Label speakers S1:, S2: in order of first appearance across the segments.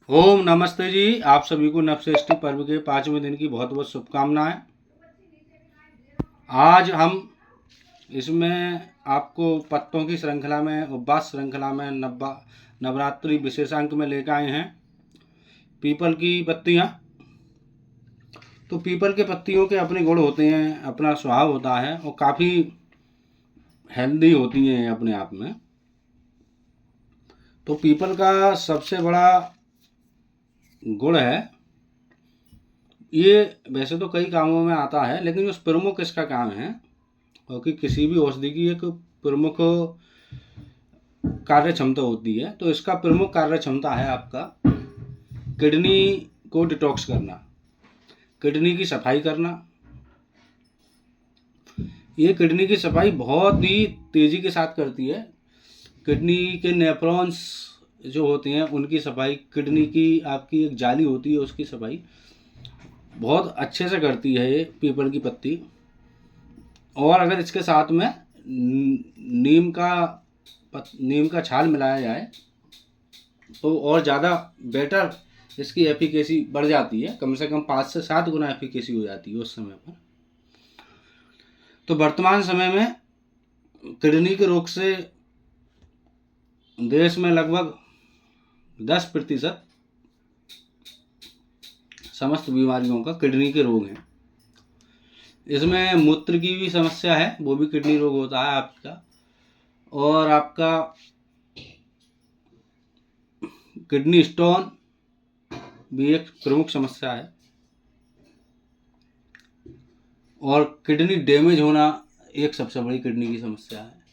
S1: ओम नमस्ते जी। आप सभी को नवश्रेष्ठी पर्व के 5वें दिन की बहुत बहुत शुभकामनाएं। आज हम इसमें आपको पत्तों की श्रृंखला में, उपवास श्रृंखला में नवरात्रि विशेषांक में लेकर आए हैं पीपल की पत्तियां। तो पीपल के पत्तियों के अपने गुण होते हैं, अपना स्वभाव होता है और काफ़ी हेल्दी होती हैं अपने आप में। तो पीपल का सबसे बड़ा गुण है, ये वैसे तो कई कामों में आता है, लेकिन जो प्रमुख इसका काम है, क्योंकि किसी भी औषधि की एक प्रमुख कार्य क्षमता होती है, तो इसका प्रमुख कार्य क्षमता है आपका किडनी को डिटॉक्स करना, किडनी की सफाई करना। ये किडनी की सफाई बहुत ही तेज़ी के साथ करती है। किडनी के नेफ्रॉन्स जो होते हैं उनकी सफाई, किडनी की आपकी एक जाली होती है उसकी सफाई बहुत अच्छे से करती है ये पीपल की पत्ती। और अगर इसके साथ में नीम का छाल मिलाया जाए तो और ज़्यादा बेटर इसकी एफिकेसी बढ़ जाती है, कम से कम 5 से 7 गुना एफिकेसी हो जाती है उस समय पर। तो वर्तमान समय में किडनी के रोग से देश में लगभग 10% समस्त बीमारियों का किडनी के रोग हैं। इसमें मूत्र की भी समस्या है, वो भी किडनी रोग होता है आपका। और आपका किडनी स्टोन भी एक प्रमुख समस्या है, और किडनी डैमेज होना एक सबसे बड़ी किडनी की समस्या है।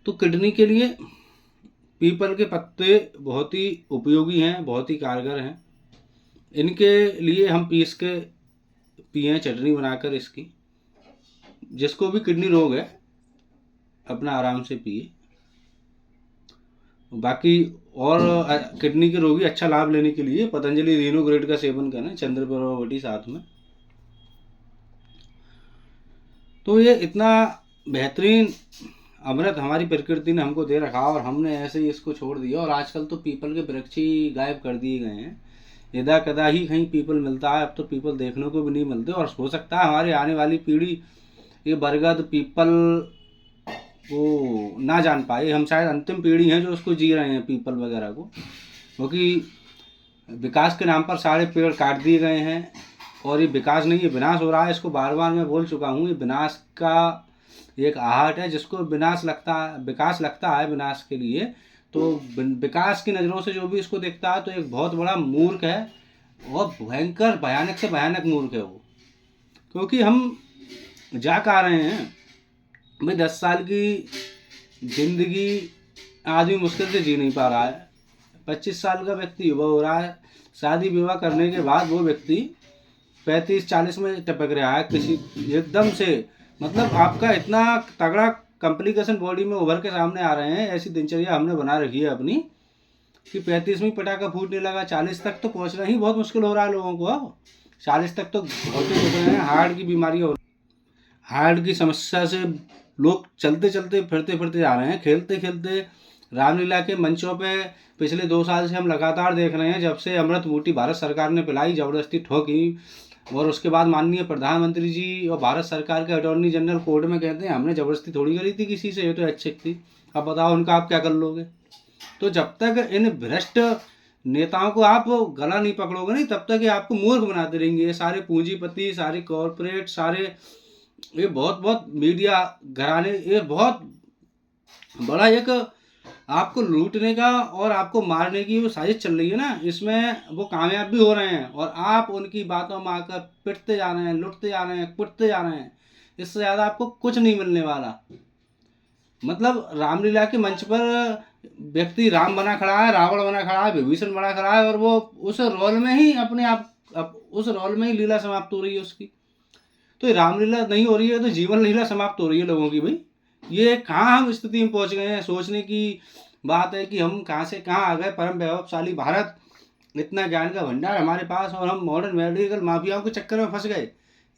S1: तो किडनी के लिए पीपल के पत्ते बहुत ही उपयोगी हैं, बहुत ही कारगर हैं। इनके लिए हम पीस के पिए, चटनी बनाकर इसकी। जिसको भी किडनी रोग है अपना आराम से पिए। बाकी और किडनी के रोगी अच्छा लाभ लेने के लिए पतंजलि रीनोग्रेड का सेवन करें, चंद्रप्रभावती साथ में। तो ये इतना बेहतरीन अमृत हमारी प्रकृति ने हमको दे रखा और हमने ऐसे ही इसको छोड़ दिया। और आजकल तो पीपल के वृक्ष ही गायब कर दिए गए हैं। यदा कदा ही कहीं पीपल मिलता है, अब तो पीपल देखने को भी नहीं मिलते। और हो सकता है हमारी आने वाली पीढ़ी ये बरगद पीपल को ना जान पाए। हम शायद अंतिम पीढ़ी हैं जो उसको जी रहे हैं, पीपल वगैरह को। क्योंकि विकास के नाम पर सारे पेड़ काट दिए गए हैं। और ये विकास नहीं, ये विनाश हो रहा है। इसको बार बार मैं बोल चुका हूँ, ये विनाश का एक आहट है। जिसको विकास लगता है विनाश के लिए, तो विकास की नज़रों से जो भी इसको देखता है तो एक बहुत बड़ा मूर्ख है, और भयंकर भयानक से भयानक मूर्ख है वो। क्योंकि हम जा कहाँ रहे हैं भाई? 10 साल की जिंदगी आदमी मुश्किल से जी नहीं पा रहा है। 25 साल का व्यक्ति युवा हो रहा है, शादी विवाह करने के बाद वो व्यक्ति 35-40 में टपक रहा है किसी एकदम से। मतलब आपका इतना तगड़ा कॉम्प्लिकेशन बॉडी में उभर के सामने आ रहे हैं। ऐसी दिनचर्या हमने बना रखी है अपनी कि 35वीं पटाखा फूटने लगा, 40 तक तो पहुंचना ही बहुत मुश्किल हो रहा है लोगों को। 40 तक तो होते दिख रहे हैं। हार्ट की बीमारियाँ, हार्ट की समस्या से लोग चलते चलते फिरते फिरते जा रहे हैं, खेलते खेलते। रामलीला के मंचों पे पिछले 2 साल से हम लगातार देख रहे हैं, जब से अमृत बूटी भारत सरकार ने पिलाई, ज़बरदस्ती ठोकी। और उसके बाद माननीय प्रधानमंत्री जी और भारत सरकार के अटॉर्नी जनरल कोर्ट में कहते हैं हमने ज़बरदस्ती थोड़ी करी थी किसी से, ये तो अच्छी थी। अब बताओ उनका आप क्या कर लोगे? तो जब तक इन भ्रष्ट नेताओं को आप गला नहीं पकड़ोगे नहीं, तब तक ये आपको मूर्ख बनाते रहेंगे। ये सारे पूंजीपति, सारे कॉरपोरेट, सारे ये बहुत बहुत मीडिया घराने, ये बहुत बड़ा एक आपको लूटने का और आपको मारने की वो साजिश चल रही है ना, इसमें वो कामयाब भी हो रहे हैं। और आप उनकी बातों में आकर पिटते जा रहे हैं, लुटते जा रहे हैं, कुटते जा रहे हैं। इससे ज़्यादा आपको कुछ नहीं मिलने वाला। मतलब रामलीला के मंच पर व्यक्ति राम बना खड़ा है, रावण बना खड़ा है, विभीषण बना खड़ा है, और वो उस रोल में ही अपने आप उस रोल में ही लीला समाप्त हो रही है उसकी। तो ये रामलीला नहीं हो रही है तो जीवन लीला समाप्त हो रही है लोगों की भाई। ये कहाँ हम स्थिति में पहुंच गए हैं? सोचने की बात है कि हम कहाँ से कहाँ आ गए। परम वैभवशाली भारत, इतना ज्ञान का भंडार हमारे पास, और हम मॉडर्न मेडिकल माफियाओं के चक्कर में फंस गए।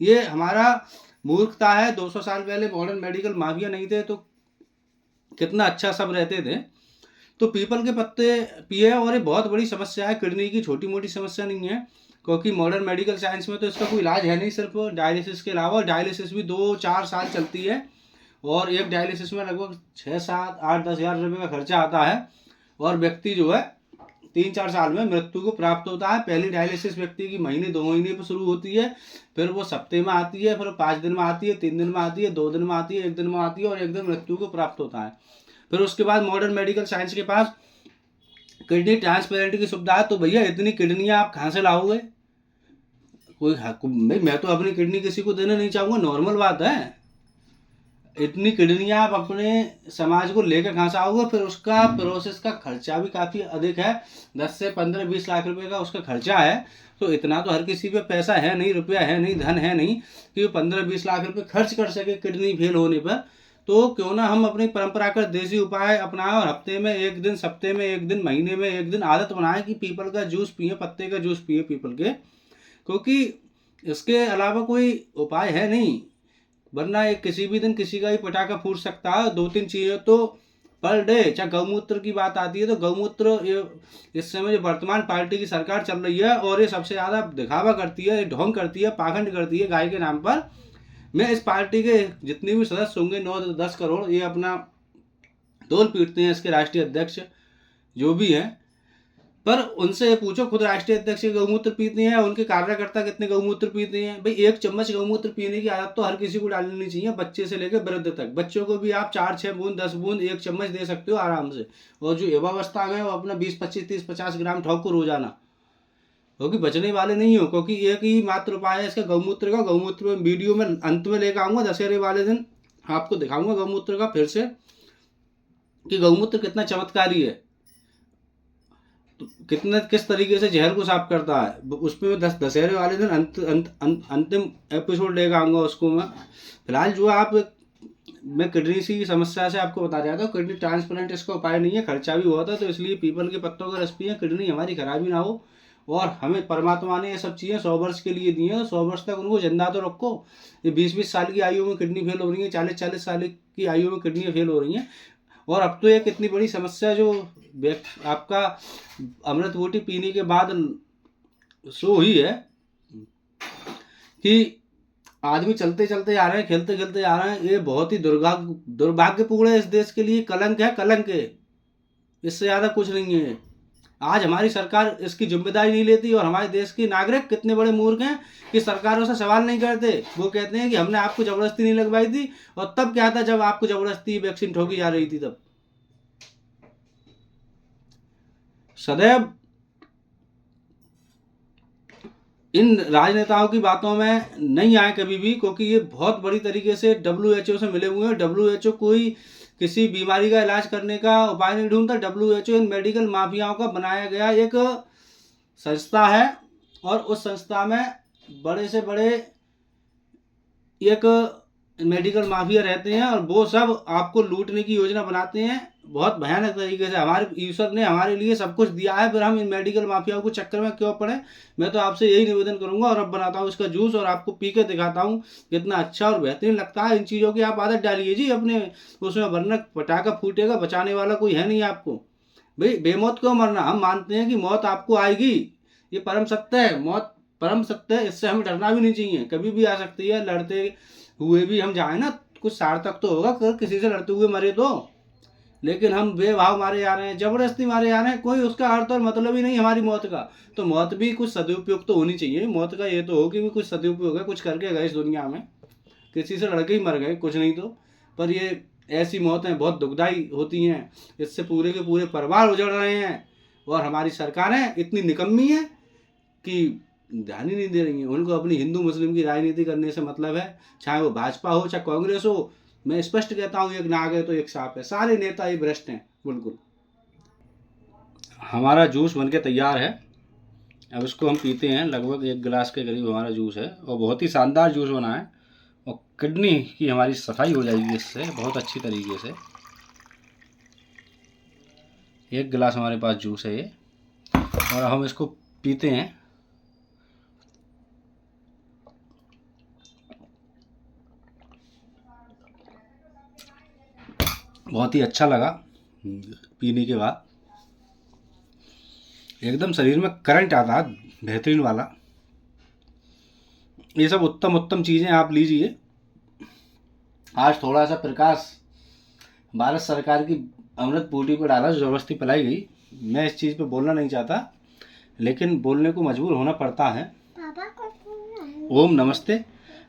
S1: ये हमारा मूर्खता है। 200 साल पहले मॉडर्न मेडिकल माफिया नहीं थे तो कितना अच्छा सब रहते थे। तो पीपल के पत्ते पिए, और ये बहुत बड़ी समस्या है, किडनी की छोटी मोटी समस्या नहीं है, क्योंकि मॉडर्न मेडिकल साइंस में तो इसका कोई इलाज है नहीं सिर्फ डायलिसिस के अलावा। डायलिसिस भी 2-4 साल चलती है, और एक डायलिसिस में लगभग 6-7-8-10 हज़ार रुपये का खर्चा आता है, और व्यक्ति जो है 3-4 साल में मृत्यु को प्राप्त होता है। पहली डायलिसिस व्यक्ति की महीने 2 महीने पर शुरू होती है, फिर वो सप्ताह में आती है, फिर 5 दिन में आती है, 3 दिन में आती है, 2 दिन में आती है, 1 दिन में आती है, और 1 दिन मृत्यु को प्राप्त होता है। फिर उसके बाद मॉडर्न मेडिकल साइंस के पास किडनी ट्रांसप्लांट की सुविधा है। तो भैया इतनी किडनियाँ आप कहाँ से लाओगे? कोई भाई, मैं तो अपनी किडनी किसी को देना नहीं चाहूँगा, नॉर्मल बात है। इतनी किडनियाँ आप अपने समाज को लेकर कहाँ से आओगे? फिर उसका प्रोसेस का खर्चा भी काफ़ी अधिक है, 10 से 15-20 लाख रुपए का उसका खर्चा है। तो इतना तो हर किसी पे पैसा है नहीं, रुपया है नहीं, धन है नहीं कि वो 15-20 लाख रुपए खर्च कर सके किडनी फेल होने पर। तो क्यों ना हम अपनी परंपरागत देसी उपाय अपनाएं, और हफ्ते में 1 दिन, सप्ते में 1 दिन, महीने में 1 दिन आदत बनाएं कि पीपल का जूस पिए, पत्ते का जूस पिए पीपल के, क्योंकि इसके अलावा कोई उपाय है नहीं। वरना एक किसी भी दिन किसी का ही पटाखा फूट सकता है। 2-3 चीज़ें तो पर डे, चाहे गौमूत्र की बात आती है तो गौमूत्र, ये इस समय जो वर्तमान पार्टी की सरकार चल रही है, और ये सबसे ज़्यादा दिखावा करती है, ढोंग करती है, पाखंड करती है गाय के नाम पर। मैं इस पार्टी के जितने भी सदस्य होंगे 9-10 करोड़, ये अपना डोल पीटते हैं, इसके राष्ट्रीय अध्यक्ष जो भी हैं, पर उनसे पूछो खुद राष्ट्रीय अध्यक्ष गौमूत्र पीते हैं, उनके कार्यकर्ता कितने गौमूत्र पीते हैं। भाई 1 चम्मच गौमूत्र पीने की आदत तो हर किसी को डालनी चाहिए, बच्चे से लेकर वृद्ध तक। बच्चों को भी आप 4-6 बूंद, 10 बूंद, 1 चम्मच दे सकते हो आराम से, और जो युवावस्था में वो अपना 20-25-30-50 ग्राम ठोको रोजाना, क्योंकि बचने वाले नहीं हो। क्योंकि एक ही मात्र उपाय है इसका, गौमूत्र का। गौमूत्र में वीडियो में अंत में लेकर आऊँगा, दशहरे वाले दिन आपको दिखाऊंगा गौमूत्र का फिर से, कि गौमूत्र कितना चमत्कारी है, तो कितना किस तरीके से जहर को साफ करता है। उसमें दशहरे वाले दिन अंतिम एपिसोड लेकर आऊँगा उसको मैं। फिलहाल जो आप, मैं किडनी की समस्या से आपको बता रहा था, किडनी ट्रांसप्लांट इसका उपाय नहीं है, खर्चा भी बहुत है। तो इसलिए पीपल के पत्तों का रस पिए, किडनी हमारी खराबी ना हो। और हमें परमात्मा ने ये सब चीज़ें 100 वर्ष के लिए दी हैं, 100 वर्ष तक उनको जिंदा तो रखो। ये 20-20 साल की आयु में किडनी फेल हो रही है, 40-40 साल की आयु में किडनी फेल हो रही हैं। और अब तो एक इतनी बड़ी समस्या जो आपका अमृत बूटी पीने के बाद सो हुई है, कि आदमी चलते चलते आ रहे हैं, खेलते खेलते आ रहे हैं। ये बहुत ही दुर्भाग्यपूर्ण है, इस देश के लिए कलंक है, कलंक है, इससे ज़्यादा कुछ नहीं है। आज हमारी सरकार इसकी जिम्मेदारी नहीं लेती, और हमारे देश के नागरिक कितने बड़े मूर्ख हैं कि सरकारों से सवाल नहीं करते। वो कहते हैं कि हमने आपको जबरदस्ती नहीं लगवाई थी, और तब क्या था जब आपको जबरदस्ती वैक्सीन ठोकी जा रही थी, तब सदैव इन राजनेताओं की बातों में नहीं आए कभी भी, क्योंकि ये बहुत बड़ी तरीके से WHO से मिले हुए हैं। WHO कोई किसी बीमारी का इलाज करने का उपाय नहीं ढूंढता। WHO इन मेडिकल माफियाओं का बनाया गया एक संस्था है, और उस संस्था में बड़े से बड़े एक मेडिकल माफिया रहते हैं, और वो सब आपको लूटने की योजना बनाते हैं बहुत भयानक तरीके से। हमारे ईश्वर ने हमारे लिए सब कुछ दिया है, फिर हम इन मेडिकल माफियाओं को चक्कर में क्यों पड़े। मैं तो आपसे यही निवेदन करूंगा, और अब बनाता हूँ इसका जूस और आपको पी के दिखाता हूँ कितना अच्छा और बेहतरीन लगता है। इन चीज़ों की आप आदत डालिए जी अपने उसमें, वरना पटाखा फूटेगा, बचाने वाला कोई है नहीं आपको। भाई बेमौत क्यों मरना? हम मानते हैं कि मौत आपको आएगी, ये परम सत्य है, मौत परम सत्य है, इससे हमें डरना भी नहीं चाहिए, कभी भी आ सकती है। लड़ते हुए भी हम जाए ना, कुछ सार्थक तो होगा, किसी से लड़ते हुए मरे तो। लेकिन हम बेभाव मारे जा रहे हैं, जबरदस्ती मारे जा रहे हैं, कोई उसका अर्थ और मतलब ही नहीं हमारी मौत का। तो मौत भी कुछ सदुपयोग तो होनी चाहिए। मौत का ये तो हो कि भी कुछ सदुपयोग है, कुछ करके गए इस दुनिया में, किसी से लड़के ही मर गए, कुछ नहीं तो। पर ये ऐसी मौतें बहुत दुखदाई होती हैं, इससे पूरे के पूरे परिवार उजड़ रहे हैं, और हमारी सरकारें इतनी निकम्मी है कि ध्यान ही नहीं दे रही हैं। उनको अपनी हिंदू मुस्लिम की राजनीति करने से मतलब है, चाहे वो भाजपा हो चाहे कांग्रेस हो। मैं स्पष्ट कहता हूँ, एक नाग है तो एक सांप है, सारे नेता ही भ्रष्ट हैं बिल्कुल। हमारा जूस बनके तैयार है, अब इसको हम पीते हैं। लगभग 1 गिलास के करीब हमारा जूस है, और बहुत ही शानदार जूस बना है, और किडनी की हमारी सफाई हो जाएगी इससे बहुत अच्छी तरीके से। 1 गिलास हमारे पास जूस है ये, और हम इसको पीते हैं। बहुत ही अच्छा लगा पीने के बाद। एकदम शरीर में करंट आता है बेहतरीन वाला। ये सब उत्तम उत्तम चीज़ें आप लीजिए। आज थोड़ा सा प्रकाश भारत सरकार की अमृत बूटी पर डाला, जो ज़बरदस्ती पिलाई गई। मैं इस चीज़ पे बोलना नहीं चाहता, लेकिन बोलने को मजबूर होना पड़ता है। ओम नमस्ते।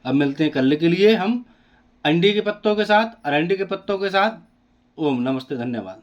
S1: अब मिलते हैं कल के लिए हम अंडे के पत्तों के साथ, अरंडी के पत्तों के साथ। ओम नमस्ते, धन्यवाद।